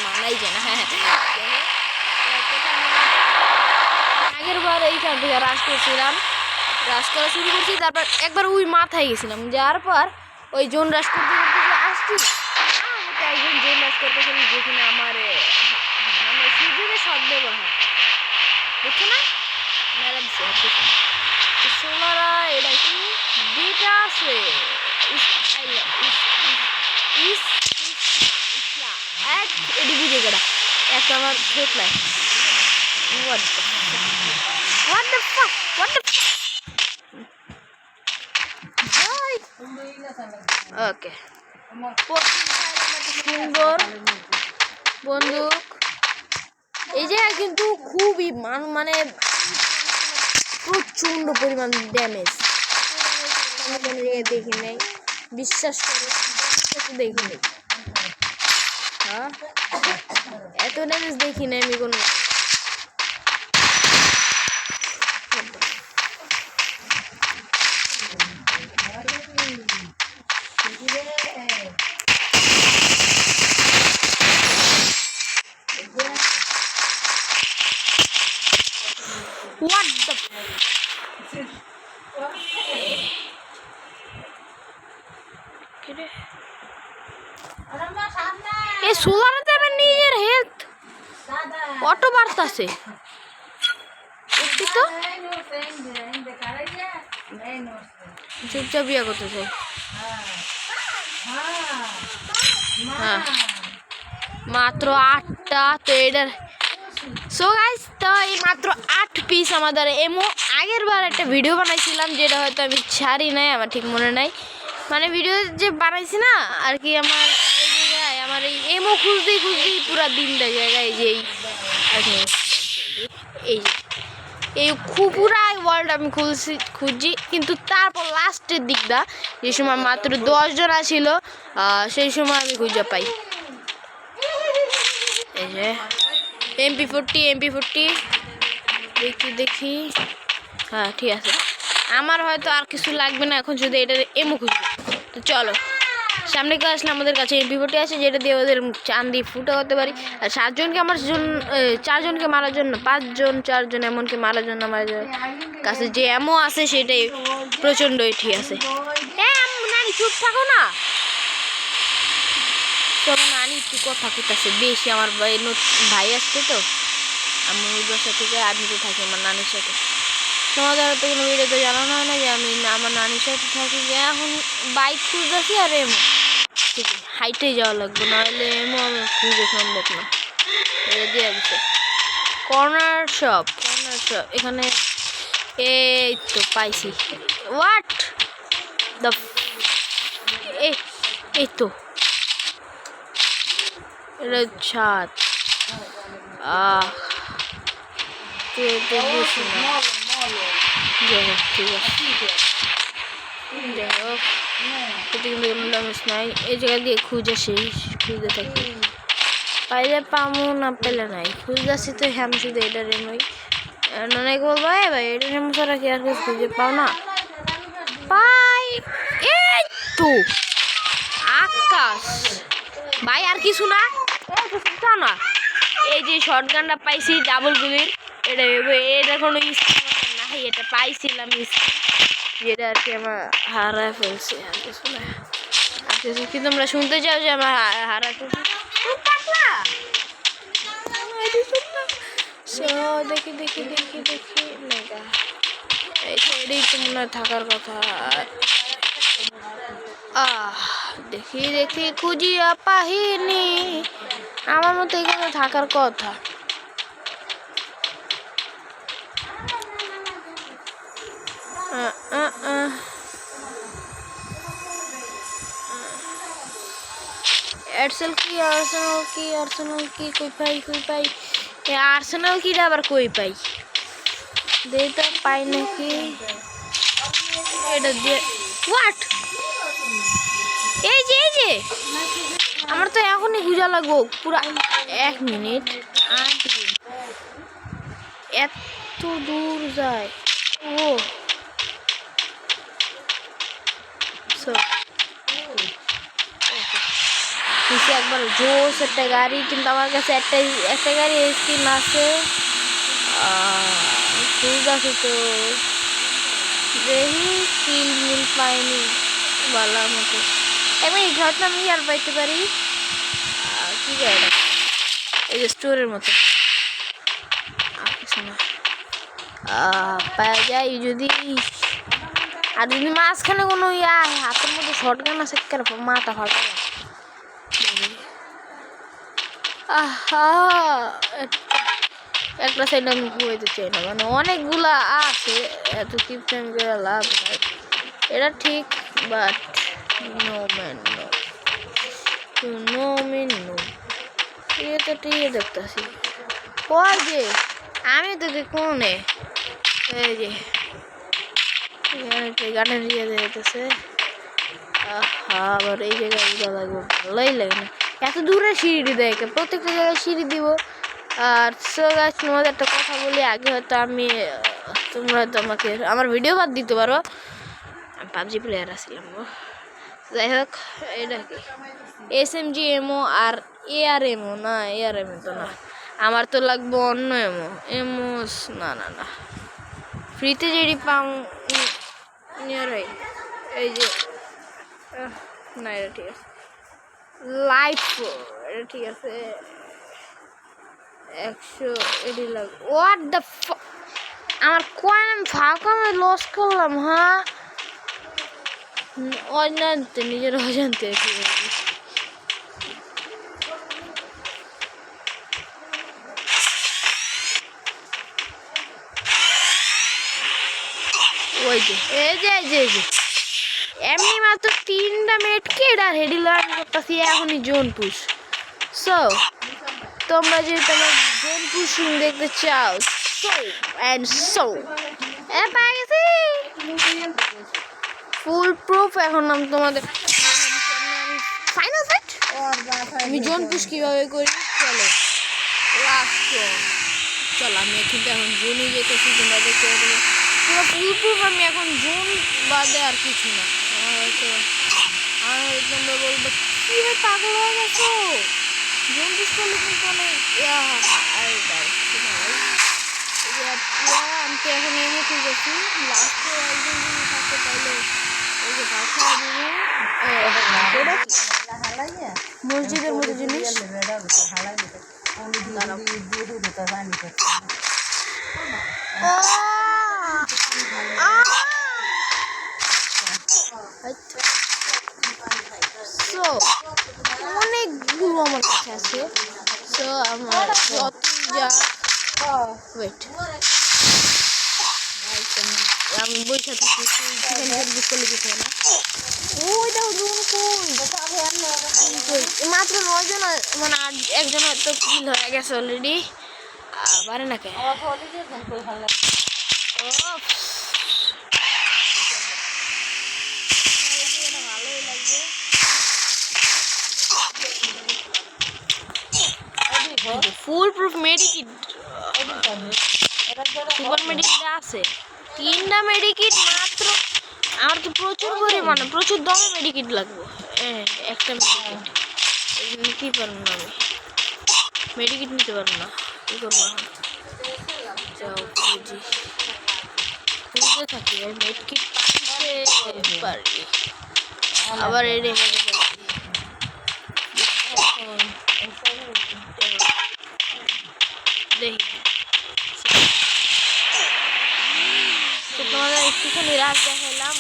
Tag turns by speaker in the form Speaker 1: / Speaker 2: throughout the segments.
Speaker 1: মানাই যায় না। হ্যাঁ আগের বার এইখান থেকে রাশ করছিলাম, রাশ করা শুরু করছি, তারপর একবার ওই মাথায় গেছিলাম, যাওয়ার পর ওই জোন রাশ করতে করতে আসছি, একজন জোন রাশ করতে গেলে যেখানে আমার মানে সুযোগের সদ্ব্যবহার বুঝছো না মেলা দিচ্ছে সোলারা এটা কি যেটা আছে এটি বুঝে গেটা একটা আমার ঠোঁট নাই। What the fuck? What the fuck? Okay. সুন্দর বন্দুক এই জায়গায় কিন্তু খুবই মানে প্রচন্ড পরিমাণ ড্যামেজ দেখি নাই, বিশ্বাস করে দেখি নাই। হ্যাঁ এত ড্যামেজ দেখি নাই আমি কোনো। What the এই সোলারতে আমার নিজের হেলথ কত বাড়তাছে তো চুপচাপ বিয়া করতে চাই। হ্যাঁ মাত্র 8টা তো এটার সো গাইস তো এই মাত্র 8 পিস আমাদের এমো। আগের বার একটা ভিডিও বানাইছিলাম যেটা হয়তো আমি ছাড়ি নাই, আমার ঠিক মনে নাই, মানে ভিডিও যে বানাইছি না আর কি আমার এই জায়গায় আমার এই এমো খুঁজতেই পুরো দিনটা জায়গায় যে এই পুরা ওয়ার্ল্ড আমি খুঁজছি, কিন্তু তারপর লাস্টের দিকটা যে সময় মাত্র 10 জন ছিল সেই সময় আমি খুঁজে পাই এই যে MP40 দেখি। হ্যাঁ ঠিক আছে, আমার হয়তো আর কিছু লাগবে না এখন, শুধু এটা এমও খুঁজবো। তো চলো সামনে কে আসলে আমাদের কাছে MP40 আছে, যেটা দিয়ে ওদের চান্দি ফুটো করতে পারি। আর 7 জনকে আমার জন্য 4 জনকে মারার জন্য 5 জন 4 জন এমনকি মারার জন্য আমার কাছে যে এমও আছে সেটাই প্রচণ্ডই ঠিক আছে। হ্যাঁ নানি চুপ থাকো না, তবে নানি একটু কথা কইতাছে বেশি। আমার ভাই আসছে তো আমি ওই বাসা থেকে আর্মিতে থাকি আমার নানির সাথে। তোমাদের হয়তো কোনো ভিডিওতে জানানো হয় না যে আমি আমার নানির সাথে থাকি, যে এখন বাইক খুঁজতেছি আর এমো ঠিক হাইটে যাওয়া লাগবে, নাহলে এমো আমি খুঁজে সম্ভব না। দিয়ে দিচ্ছে কর্নার শপ এখানে এই তো পাইছি। হোয়াট দ্য এই তো এটা ছাদ বুঝি না, যাই হোক ঠিক আছে যাই হোক নাই। এই জায়গা দিয়ে খুঁজতে থাকি, পাইলে পামো না পেলে নাই, খুঁজতেছি তো হ্যাঁ শুধু এটা রেমই অনেক বলবো ভাই এটা রেম ছাড়া কি আর খুঁজে পাও না পাই। এই তো আকাশ ভাই আর কিছু না না, এই যে শর্ট গানটা পাইছি ডাবল গুলির, এটা কোনো নাই, এটা পাইছিলাম যেটা আর কি আমার হারায় ফেলছে। আর কিছু না, আর কিছু কি তোমরা শুনতে চাও যে আমার হারায় ফেলছে? দেখি এই সাইডেই তো মনে হয় থাকার কথা। দেখি খুঁজিয়া পাহিনি, আমার মতো এখানে থাকার কথা। আর্সেনাল কি কই পাই আর্সেনাল কিটা আবার কই পাই দেটা পাই নাকি এটা দিয়ে। হোয়াট এই যে আমার তো এখনই খুঁজা লাগবো পুরা 1 মিনিট। এত দূর যায়। ও নিচে একবার জোস একটা গাড়ি, কিন্তু আমার কাছে একটা গাড়ি স্কিন আছে, ঠিক আছে। তো দেখি কিল মিল পাইনি বলার মতো। এবার এই ঘরটা আমি আর পাইতে পারি কি গাড়ি, এই যে স্টোরের মতো কিছু না পাওয়া যায় যদি। আর যদি মাঝখানে কোনো হাতের মধ্যে শর্ট গান আছে, মাথা ফাটা। আহা একটা সাইড আমি ঘুমাইতে চাই না, মানে অনেকগুলা আছে, এত কিপটা আমি করে লাভ নাই। এটা ঠিক, but no man no, no mean no. এটা ঠিক দেখতেছি ওই যে আমি তোকে কোনে এই যে গানের ইয়ে দিতেছে। আবার এই জায়গায় লাগবে, ভালোই লাগে না এত দূরে সিঁড়ি দেয়, প্রত্যেকটা জায়গায় সিঁড়ি দিব। আর তোমাদের একটা কথা বলি, আগে হয়তো তোমরা হয়তো আমাকে আমার ভিডিও বাদ দিতে পারো, আমি পাবজি প্লেয়ার আসছিলাম। যাই হোক, এটা কি SMG এমও আর AR-MO না, AR-MO তো না, আমার তো লাগবে অন্য এমও না না না, ফ্রিতে যেটি পাম এই যে না, এটা ঠিক আছে, লাইফ এটা ঠিক আছে 100 এটি লাগবে। হোয়াট দ্য আমার কয়েন ফাঁকা আমি লস করলাম। হ্যাঁ অজান্তে, নিজের অজান্তে। ওই যে এই যে এমনি মাত্র 3টা মেটকেট আর হেডি লার্ন করতেছি এখনই জোন পুশ। সো তোমরা যদি তোমার জোন পুশিং দেখতে চাও, সো অ্যান্ড সো পাই গেছি ফুল প্রুফ। এখন আমি তোমাদের ফাইনাল ফাইট, আমি জোন পুশ কীভাবে করি চলো লাস্ট জোন। চলো আমি কিন্তু এখন জোনই যেতেছি, তোমরা দেখতে পাবে পুরো ফুল প্রুফ। আমি এখন জোন বাদে আর কিছু না। আমার তোমরা বলবো কি রে পাগল হয়ে গেছো, জোন পুশ করলে কিন্তু অনেক আমি তো এখন এমও ঠিক আছি। লাস্টে একজন যদি থাকতে পারলে ওই যে ভাষা মসজিদের মতো জিনিস অনেকগুলো আমার কাছে আছে। সো আমার যত যা ওয়েট আমি বসে থাকি, চিকেন করলে কিছু না। ওইটা মাত্র 9 জন, মানে একজন হয়তো কিল হয়ে গেছে অলরেডি, পারে না কে ভালোই লাগবে। Full proof medikit, super medikit আছে 3টা মেডিকিট মাত্র। আমার তো প্রচুর পরিমাণে প্রচুর দামে মেডিকিট লাগবে। একটা মেডিকিট নিতে পারবো না, আমি মেডিকিট নিতে পারবো না, কি করবো এখন? যাও খুঁজতে থাকি, মেডিকিট পাইতে পারি আবার এই রেখে দেখি। তোমাদের একটুখানি রাত দেখালাম,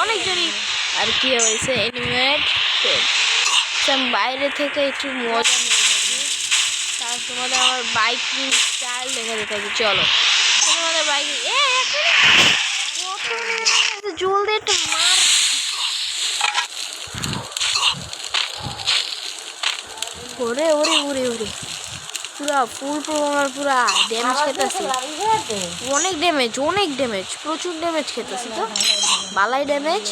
Speaker 1: অনেকজনই আর কি হয়েছে এনিমেট। আমি বাইরে থেকে একটু মজা নিয়ে থাকি, তার তোমাদের আমার বাইকিং স্টাইল দেখাতে থাকি। চলো তোমাদের বাইকিং জলদি একটু মার, ওরে ওরে ওরে ওরে পুরা ফুল প্রোগ্রামার পুরা ড্যামেজ খেতেছি, অনেক ড্যামেজ প্রচুর ড্যামেজ খেতেছি। তো বালাই ড্যামেজ,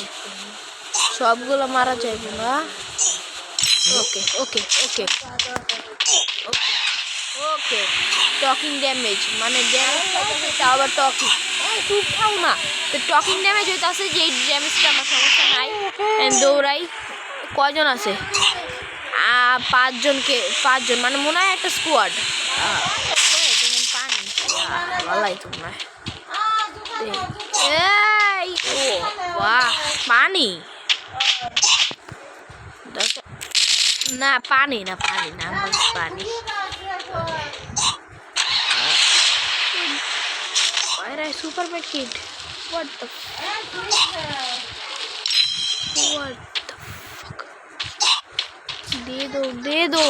Speaker 1: সবগুলো মারা যাইব না। ওকে ওকে ওকে ওকে ওকে টকিং ড্যামেজ মানে ড্যামেজ তা আবার টকিং খুব খাও না তো টকিং ড্যামেজ হইতাছে যে এই ড্যামেজটা আমার সমস্যা নাই দৌড়াই কয়জন আছে 5 জন মানে মনে হয় একটা স্কোয়াড পানি ভালাই তোমার এই ও বাহ পানি না পানি না পানি না পানি सुपर में किड what the fuck दे दो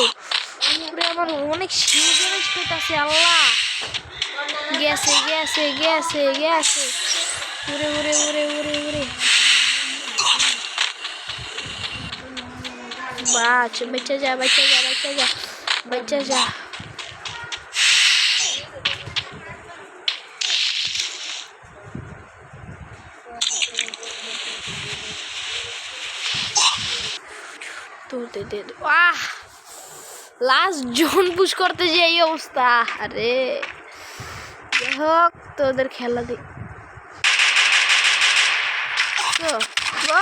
Speaker 1: पूरे আমার অনেক শিল ড্যামেজ পেতাছে আল্লাহ গেছে উরে বাচ बच्चा जा तो दे वाह लास्ट जोन पुश करते যে এই অবস্থা আরে হোক তোদের খেলা দি তো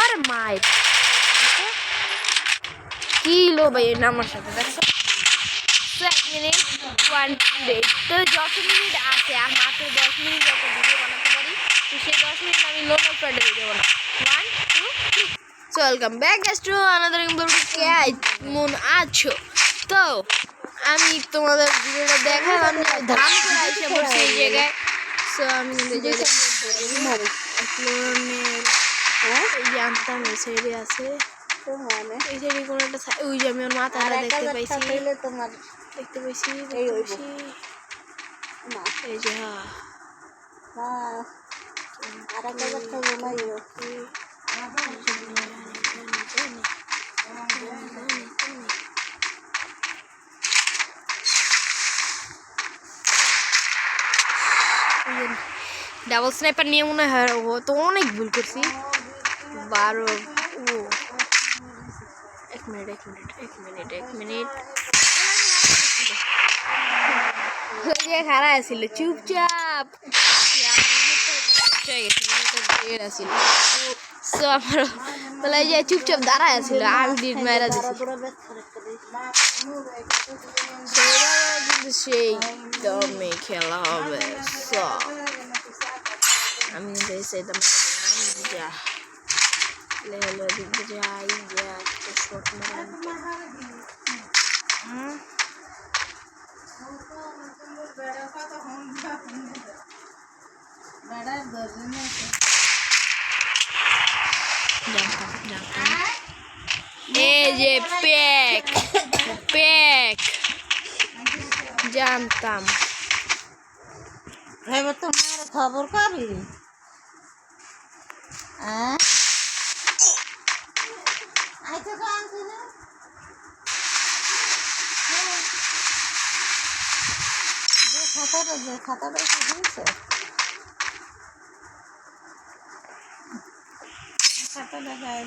Speaker 1: আর মাই কি লো ভাই নামার সাথে দেখছো 1 মিনিট 1 মিনিট তো যত মিনিট আছে আর মাত্র 10 মিনিট যত ভিডিও বানাতে পারি তো সেই 10 মিনিট আমি লোনো প্যাডে ভিডিও বানাবো 1 2 3 So welcome back guys to another কেমন আছো তো আমি তোমাদের ভিডিওটা দেখালাম যে ধান করে এসে পড়ছে এই জায়গায় সো আমি যে জানতাম এই সাইডে আছে এই সাইডে কোনো একটা ওই যে আমি ওর মাথাটা দেখতে পাইছি এই যে হ্যাঁ আর একটা কথা ঘুমাইও ডাবল স্নাইপার নিয়ে মনে হয় তো অনেক ভুল করছি 12 ও 1 মিনিট খারা আছিল চুপচাপ চুপচাপ দাঁড়ায় আছিল আমি মেরা দিছি সেই দমে খেলা হবে আমি এই যে প্যাক জানতাম
Speaker 2: এবার তোমার খবর কবি খাতাটা হয়েছে খাতাটা গায়ে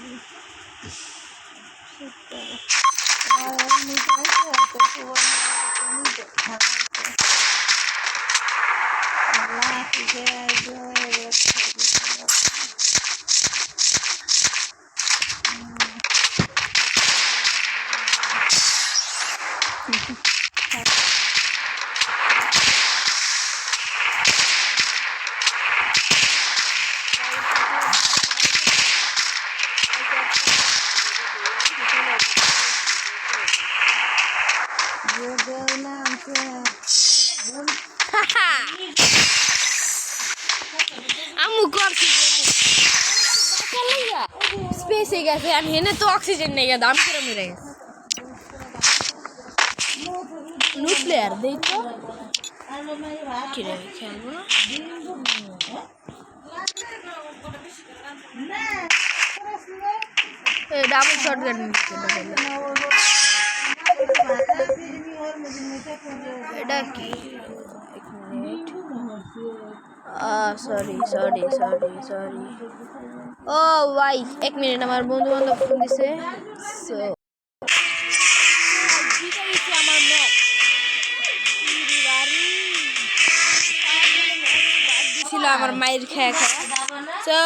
Speaker 1: আম্মু করছি স্পেসে গেছে আমি হেনে তো অক্সিজেন নেই দাম করে মেরে গেছে নুক্লিয়ার দেই তো কি রে খেলবো না ডাবল শটগান এটা কি সরি ও ভাই 1 মিনিট আমার বন্ধু বান্ধব ফোন দিছে আমার আমার মায়ের খায়া খায়া। So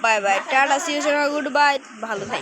Speaker 1: bye bye, tata, see you, good bye, ভালো থাকি।